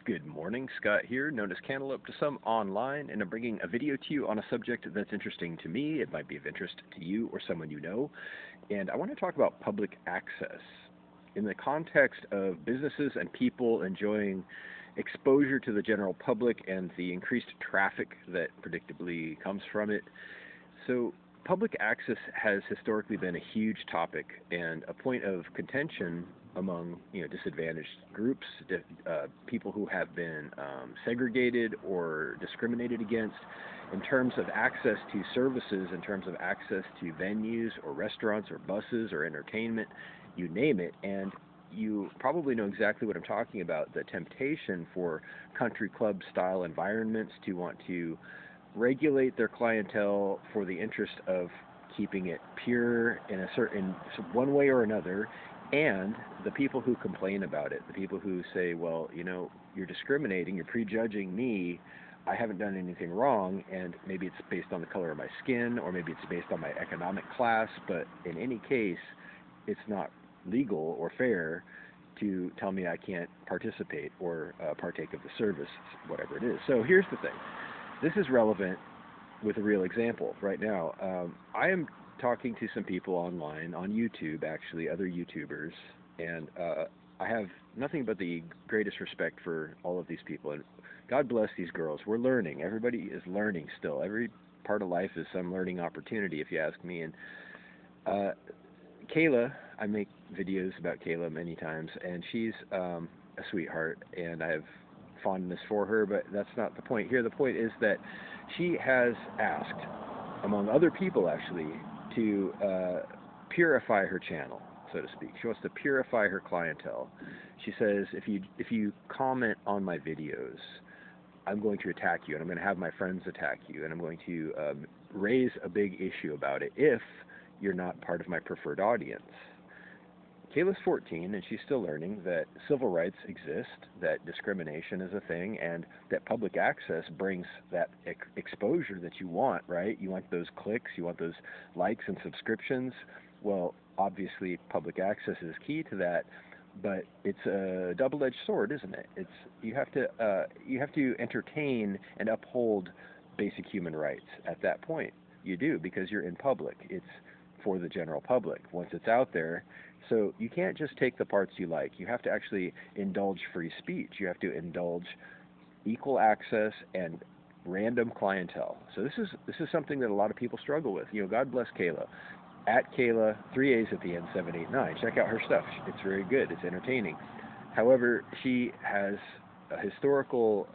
Good morning, Scott here, known as Cantaloupe to some online, and I'm bringing a video to you on a subject that's interesting to me. It might be of interest to you or someone you know, and I want to talk about public access in the context of businesses and people enjoying exposure to the general public and the increased traffic that predictably comes from it. So, public access has historically been a huge topic and a point of contention among disadvantaged groups, people who have been segregated or discriminated against in terms of access to services, in terms of access to venues or restaurants or buses or entertainment, you name it. And you probably know exactly what I'm talking about, the temptation for country club style environments to want to regulate their clientele for the interest of keeping it pure in a certain one way or another. And the people who complain about it, the people who say, well, you're discriminating, you're prejudging me, I haven't done anything wrong, and maybe it's based on the color of my skin, or maybe it's based on my economic class, but in any case, it's not legal or fair to tell me I can't participate or partake of the service, whatever it is. So here's the thing. This is relevant with a real example right now. I am talking to some people online, on YouTube actually, other YouTubers, and I have nothing but the greatest respect for all of these people, and God bless these girls. We're learning. Everybody is learning still. Every part of life is some learning opportunity, if you ask me. And Kayla, I make videos about Kayla many times, and she's a sweetheart, and I have fondness for her, but that's not the point here. The point is that she has asked, among other people actually, to purify her channel, so to speak. She wants to purify her clientele. She says, if you comment on my videos, I'm going to attack you, and I'm going to have my friends attack you, and I'm going to raise a big issue about it if you're not part of my preferred audience. Kayla's 14, and she's still learning that civil rights exist, that discrimination is a thing, and that public access brings that exposure that you want, right? You want those clicks, you want those likes and subscriptions. Well, obviously, public access is key to that, but it's a double-edged sword, isn't it? You have to entertain and uphold basic human rights at that point. You do, because you're in public. It's for the general public. Once it's out there, so you can't just take the parts you like. You have to actually indulge free speech. You have to indulge equal access and random clientele. So this is something that a lot of people struggle with. God bless Kayla. At Kayla, 3 A's at the end, 789. Check out her stuff. It's very good. It's entertaining. However, she has a historical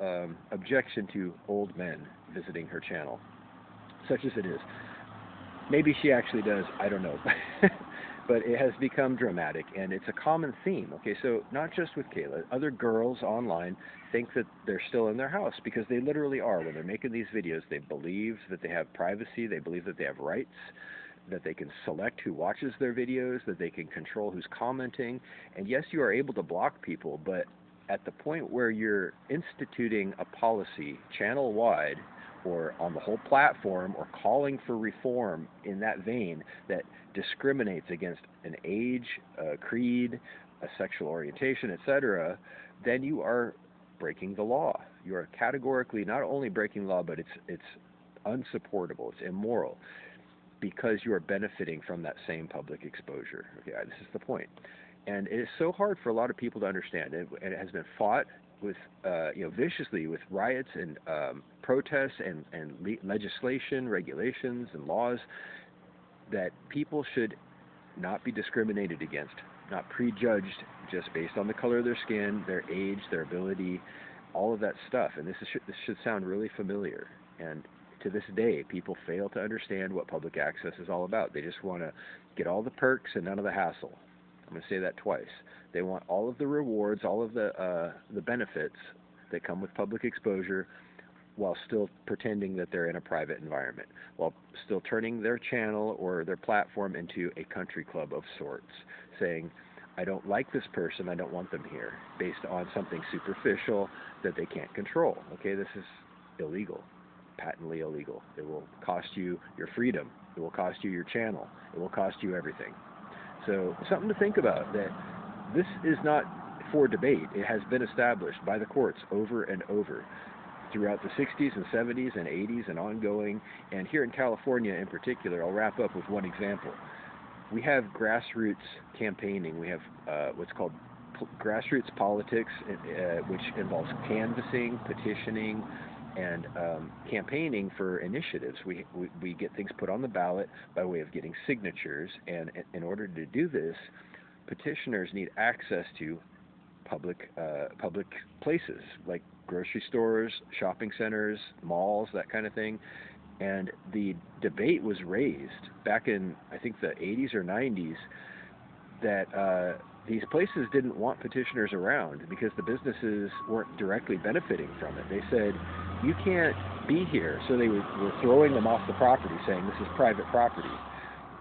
objection to old men visiting her channel, such as it is. Maybe she actually does. I don't know. But it has become dramatic, and it's a common theme. Okay, so not just with Kayla, other girls online think that they're still in their house, because they literally are. When they're making these videos, they believe that they have privacy, they believe that they have rights, that they can select who watches their videos, that they can control who's commenting. And yes, you are able to block people, but at the point where you're instituting a policy channel-wide, or on the whole platform, or calling for reform in that vein that discriminates against an age, a creed, a sexual orientation, etc., then you are breaking the law. You are categorically not only breaking law, but it's unsupportable, it's immoral, because you are benefiting from that same public exposure. Okay, this is the point. And it is so hard for a lot of people to understand, and it has been fought with viciously with riots and protests and legislation, regulations, and laws, that people should not be discriminated against, not prejudged just based on the color of their skin, their age, their ability, all of that stuff. And this should sound really familiar. And to this day, people fail to understand what public access is all about. They just want to get all the perks and none of the hassle. I'm going to say that twice. They want all of the rewards, all of the benefits that come with public exposure, while still pretending that they're in a private environment, while still turning their channel or their platform into a country club of sorts, saying, I don't like this person, I don't want them here, based on something superficial that they can't control. Okay, this is illegal, patently illegal. It will cost you your freedom. It will cost you your channel. It will cost you everything. So something to think about, that this is not for debate. It has been established by the courts over and over throughout the 60s and 70s and 80s and ongoing. And here in California in particular, I'll wrap up with one example. We have grassroots campaigning. We have what's called grassroots politics, which involves canvassing, petitioning, and campaigning for initiatives. We get things put on the ballot by way of getting signatures, and in order to do this, petitioners need access to public places like grocery stores, shopping centers, malls, that kind of thing. And the debate was raised back in, I think, the 80s or 90s that these places didn't want petitioners around because the businesses weren't directly benefiting from it. They said, you can't be here. So they were throwing them off the property, saying this is private property.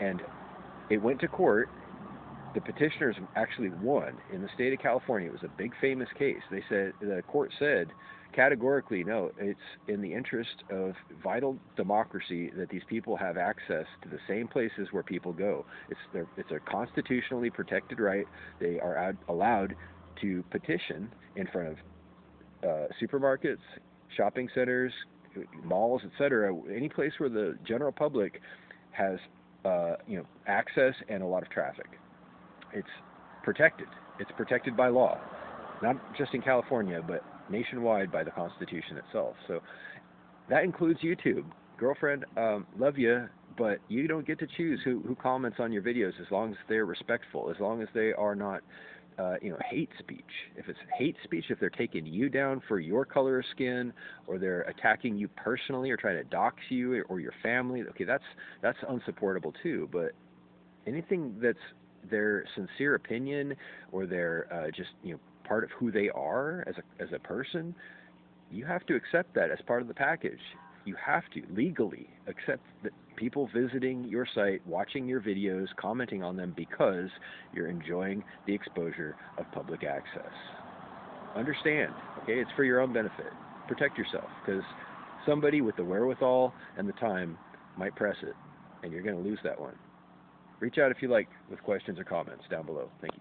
And it went to court. The petitioners actually won in the state of California. It was a big famous case. They said, the court said categorically, no, it's in the interest of vital democracy that these people have access to the same places where people go. It's a constitutionally protected right. They are allowed to petition in front of supermarkets, shopping centers, malls, etc. Any place where the general public has access and a lot of traffic. It's protected. It's protected by law, not just in California, but nationwide by the Constitution itself. So that includes YouTube. Girlfriend, love you, but you don't get to choose who comments on your videos as long as they're respectful, as long as they are not, hate speech. If it's hate speech, if they're taking you down for your color of skin, or they're attacking you personally, or trying to dox you or your family, okay, that's unsupportable too. But anything that's their sincere opinion, or their just part of who they are as a person, you have to accept that as part of the package. You have to legally accept that people visiting your site, watching your videos, commenting on them because you're enjoying the exposure of public access. Understand, okay? It's for your own benefit. Protect yourself, because somebody with the wherewithal and the time might press it, and you're going to lose that one. Reach out if you like with questions or comments down below. Thank you.